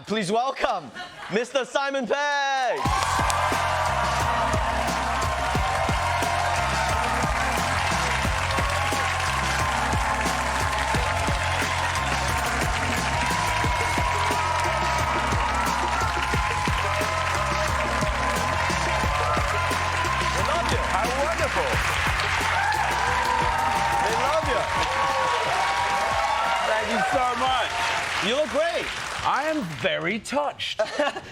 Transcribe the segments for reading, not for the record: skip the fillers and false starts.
Please welcome Mr. Simon Pegg. Thank you so much. You look great. I am very touched.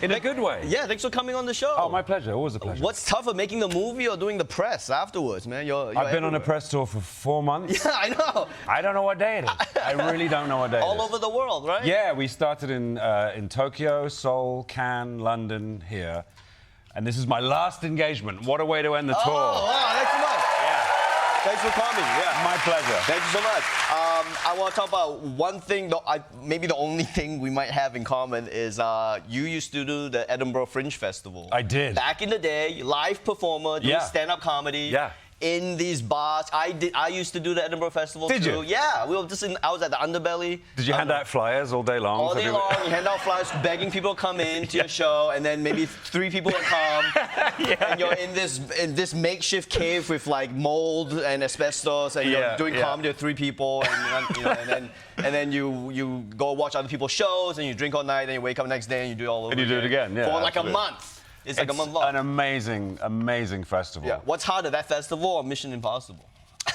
In a good way. Yeah, thanks for coming on the show. Oh, my pleasure. Always a pleasure. What's tougher, making the movie or doing the press afterwards, man? I've been on a press tour for 4 months. Yeah, I know. I don't know what day it is. I really don't know what day it is. All over the world, right? Yeah, we started in Tokyo, Seoul, Cannes, London, here. And this is my last engagement. What a way to end the tour. Oh, wow, thanks so much. Yeah. Thanks for coming. Yeah. My pleasure. Thank you so much. I want to talk about one thing, maybe the only thing we might have in common is you used to do the Edinburgh Fringe Festival. I did. Back in the day, live performer, doing stand-up comedy. Yeah. In these bars. I used to do the Edinburgh Festival too. Did you? Yeah. I was at the Underbelly. Did you hand out flyers all day long? All day long, you hand out flyers, begging people to come in to your show, and then maybe 3 people would come, and you're in this makeshift cave with like mold and asbestos, and you're doing comedy with 3 people, and then you go watch other people's shows, and you drink all night, and you wake up the next day and you do it all over. And you do it again, yeah. For like a month. It's like a month long. An amazing, amazing festival. Yeah. What's harder, that festival or Mission Impossible?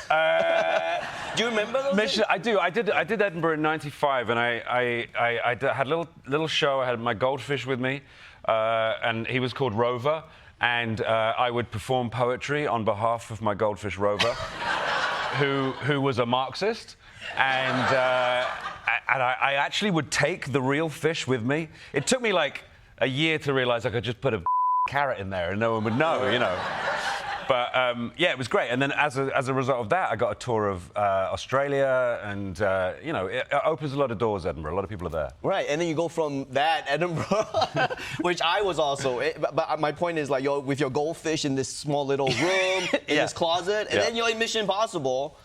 Do you remember those Mission, I do. I did Edinburgh in '95, and I had a little show. I had my goldfish with me, and he was called Rover, and I would perform poetry on behalf of my goldfish Rover, who was a Marxist, and I actually would take the real fish with me. It took me like a year to realise I could just put a carrot in there and no one would know, you know. But yeah, it was great. And then as a result of that, I got a tour of Australia, and you know, it opens a lot of doors. Edinburgh, a lot of people are there. Right, and then you go from that Edinburgh, which I was also. But my point is, like, you're with your goldfish in this small little room in this closet, and then you're in Mission Impossible.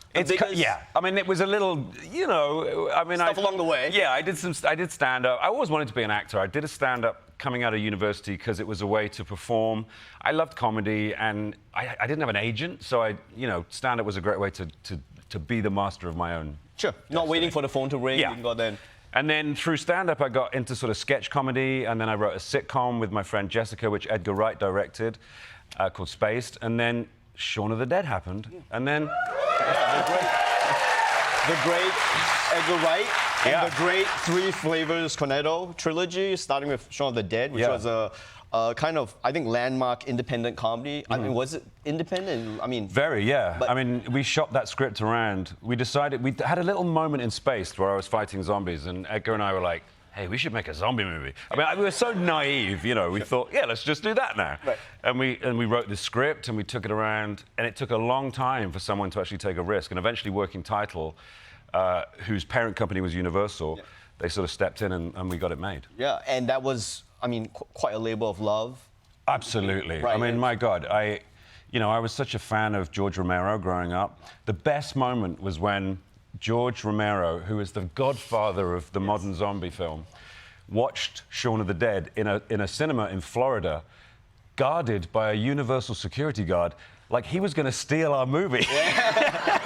Yeah, I mean, it was a little, you know, I mean, stuff along the way. Yeah, I did stand-up. I always wanted to be an actor. I did a stand-up coming out of university because it was a way to perform. I loved comedy, and I didn't have an agent, so stand-up was a great way to be the master of my own. Sure, not waiting for the phone to ring. Yeah. You can go then. And then through stand-up, I got into sort of sketch comedy, and then I wrote a sitcom with my friend Jessica, which Edgar Wright directed, called Spaced, and then Shaun of the Dead happened, and then... The great Edgar Wright and the great 3 Flavors Cornetto trilogy, starting with Shaun of the Dead, which was a kind of, I think, landmark independent comedy. I mean, was it independent? I mean... Very, yeah. I mean, we shopped that script around. We had a little moment in Spaced where I was fighting zombies, and Edgar and I were like, hey, we should make a zombie movie. I mean, we were so naive, you know. We thought, yeah, let's just do that now. Right. And we wrote the script, and we took it around, and it took a long time for someone to actually take a risk. And eventually, Working Title, whose parent company was Universal, they sort of stepped in, and we got it made. Yeah, and that was, I mean, quite a labor of love. Absolutely. Right. I mean, my God, I was such a fan of George Romero growing up. The best moment was when George Romero, who is the godfather of the modern zombie film, watched Shaun of the Dead in a cinema in Florida, guarded by a Universal security guard, like he was going to steal our movie.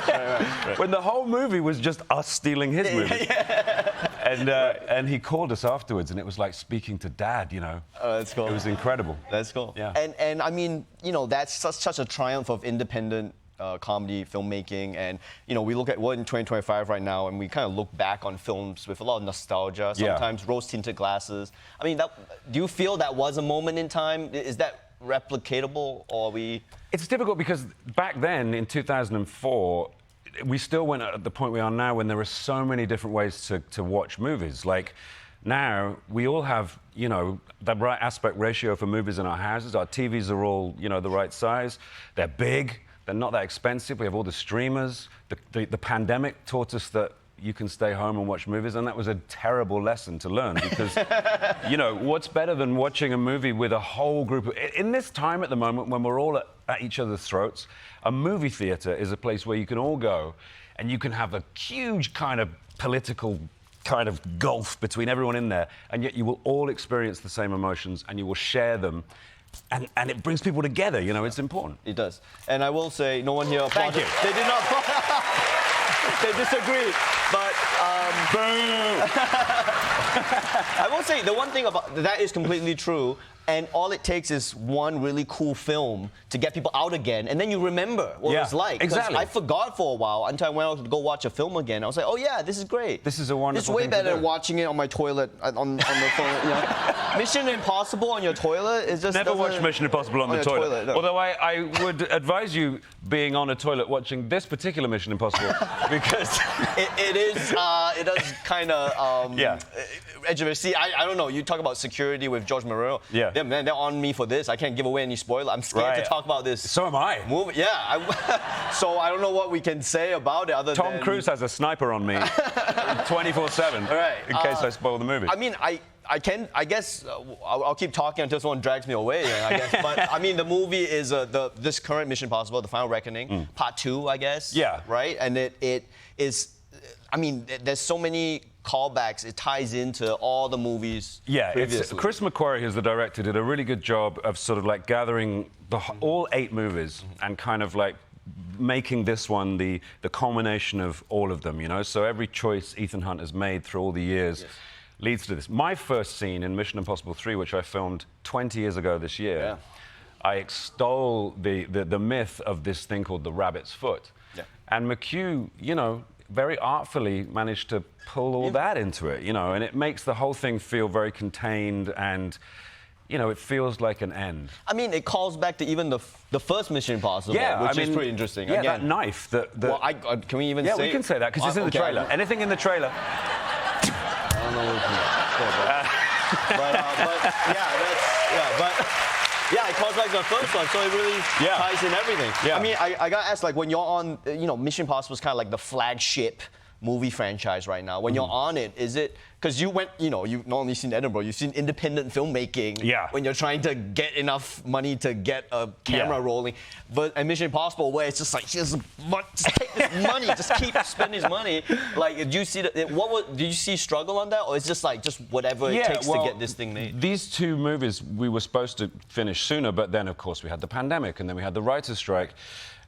Right. When the whole movie was just us stealing his movie. And he called us afterwards, and it was like speaking to Dad, you know. Oh, that's cool. It was incredible. That's cool. Yeah. And I mean, you know, that's such a triumph of independent comedy filmmaking, and we look at we're in 2025 right now, and we kind of look back on films with a lot of nostalgia, sometimes rose-tinted glasses. I mean, do you feel that was a moment in time? Is that replicatable, or we? It's difficult because back then in 2004, we still weren't at the point we are now, when there are so many different ways to watch movies. Like now, we all have, the right aspect ratio for movies in our houses. Our TVs are all, the right size. They're big. They're not that expensive. We have all the streamers. The pandemic taught us that you can stay home and watch movies, and that was a terrible lesson to learn because, what's better than watching a movie with a whole group of... In this time at the moment, when we're all at each other's throats, a movie theatre is a place where you can all go and you can have a huge kind of political kind of gulf between everyone in there, and yet you will all experience the same emotions and you will share them. And it brings people together, you know, it's important. It does. And I will say, no one here applauded. Thank you. They did not. They disagree. But I will say, the one thing about that is completely true. And all it takes is one really cool film to get people out again, and then you remember what it was like. Exactly. I forgot for a while until I went out to go watch a film again. I was like, oh yeah, this is great. This is a wonderful It's way thing better to than do. watching it on my toilet on the phone. You know? Mission Impossible on your toilet is just Never watch Mission Impossible on the your toilet. no. Although I would advise you being on a toilet watching this particular Mission Impossible because it does kind of edge of it. See, I don't know. You talk about security with George Romero. Yeah. Man, they're on me for this. I can't give away any spoiler. I'm scared to talk about this. So am I. Movie. Yeah. So I don't know what we can say about it other than Tom Cruise has a sniper on me 24/7. Right. In case I spoil the movie. I mean, I guess I'll keep talking until someone drags me away. I guess. But I mean, the movie is this current Mission Impossible, The Final Reckoning, Part 2, I guess. Yeah. Right. And it is. I mean, there's so many callbacks. It ties into all the movies. Yeah, previously. Chris McQuarrie, who's the director, did a really good job of sort of like gathering all 8 movies and kind of like making this one the culmination of all of them, you know? So every choice Ethan Hunt has made through all the years leads to this. My first scene in Mission Impossible 3, which I filmed 20 years ago this year, I extol the myth of this thing called the rabbit's foot. Yeah. And McHugh, you know, very artfully managed to pull all that into it, you know, and it makes the whole thing feel very contained and, you know, it feels like an end. I mean, it calls back to even the first Mission Impossible, which is pretty interesting. Yeah, Again, that knife. Well, can we even say? Yeah, we can say that because it's in the trailer. Anything in the trailer. I don't know what yeah, it calls like the first one, so it really ties in everything. Yeah. I mean, I got asked, like, when you're on, you know, Mission Impossible is kind of like the flagship movie franchise right now. When you're on it, is it, because you went, you know, you've not only seen Edinburgh, you've seen independent filmmaking. Yeah. When you're trying to get enough money to get a camera rolling. But at Mission Impossible, where it's just like, just take this money, just keep spending this money. Like, did you see did you see struggle on that, or it's just like whatever it takes to get this thing made? These 2 movies we were supposed to finish sooner, but then of course we had the pandemic, and then we had the writer's strike,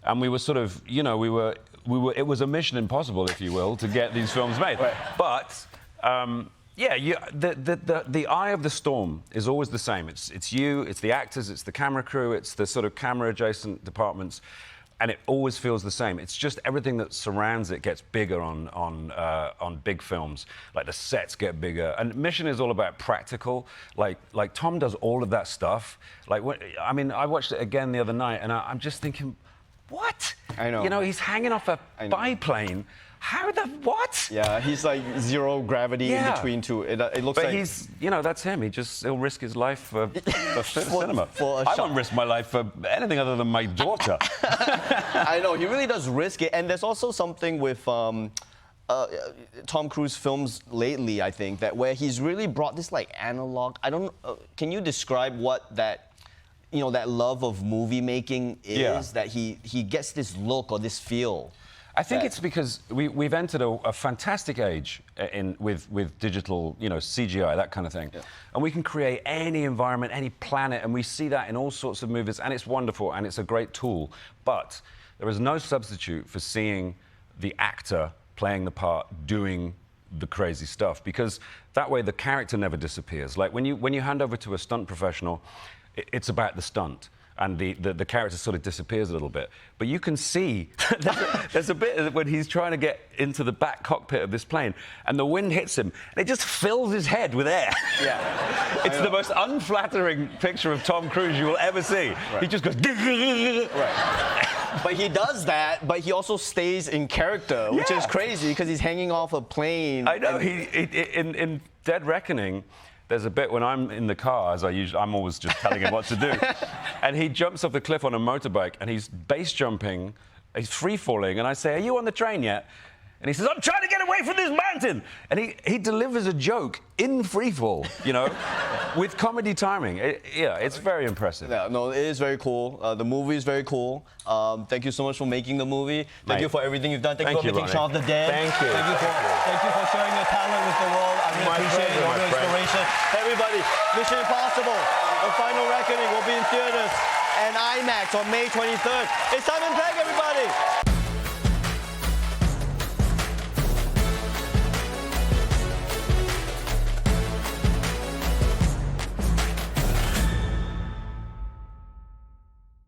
and we were sort of, you know, it was a mission impossible, if you will, to get these films made. Right. But the eye of the storm is always the same. It's you, it's the actors, it's the camera crew, it's the sort of camera-adjacent departments, and it always feels the same. It's just everything that surrounds it gets bigger on big films. Like the sets get bigger, and Mission is all about practical. Like Tom does all of that stuff. Like, I mean, I watched it again the other night, and I'm just thinking, what? I know. You know, he's hanging off a biplane. How the what? Yeah, he's like zero gravity in between two. It looks like. But he's, you know, that's him. He'll risk his life for cinema. I won't risk my life for anything other than my daughter. I know, he really does risk it. And there's also something with Tom Cruise films lately, I think, that where he's really brought this like analog. I don't. Can you describe what that? You know, that love of movie making is, that he gets this look or this feel. I think it's because we've entered a fantastic age with digital, you know, CGI, that kind of thing. Yeah. And we can create any environment, any planet, and we see that in all sorts of movies, and it's wonderful, and it's a great tool. But there is no substitute for seeing the actor playing the part, doing the crazy stuff, because that way the character never disappears. Like when you hand over to a stunt professional, it's about the stunt, and the character sort of disappears a little bit. But you can see there's a bit when he's trying to get into the back cockpit of this plane, and the wind hits him, and it just fills his head with air. Yeah. It's the most unflattering picture of Tom Cruise you will ever see. Right. He just goes... Right. But he does that, but he also stays in character, which is crazy, because he's hanging off a plane. I know. In Dead Reckoning, there's a bit when I'm in the car, as I'm always just telling him what to do, and he jumps off the cliff on a motorbike, and he's base jumping, he's free falling, and I say, "Are you on the train yet?" And he says, "I'm trying to get away from this mountain," and he delivers a joke in free fall, you know. with comedy timing. It's very impressive. Yeah, no, it is very cool. The movie is very cool. Thank you so much for making the movie. Thank you for everything you've done. Thank you for making Shaun of the Dead. Thank you. Thank you for sharing your talent with the world. I really appreciate it. Your inspiration. Everybody, Mission Impossible, The Final Reckoning will be in theaters and IMAX on May 23rd. It's Simon Pegg, everybody.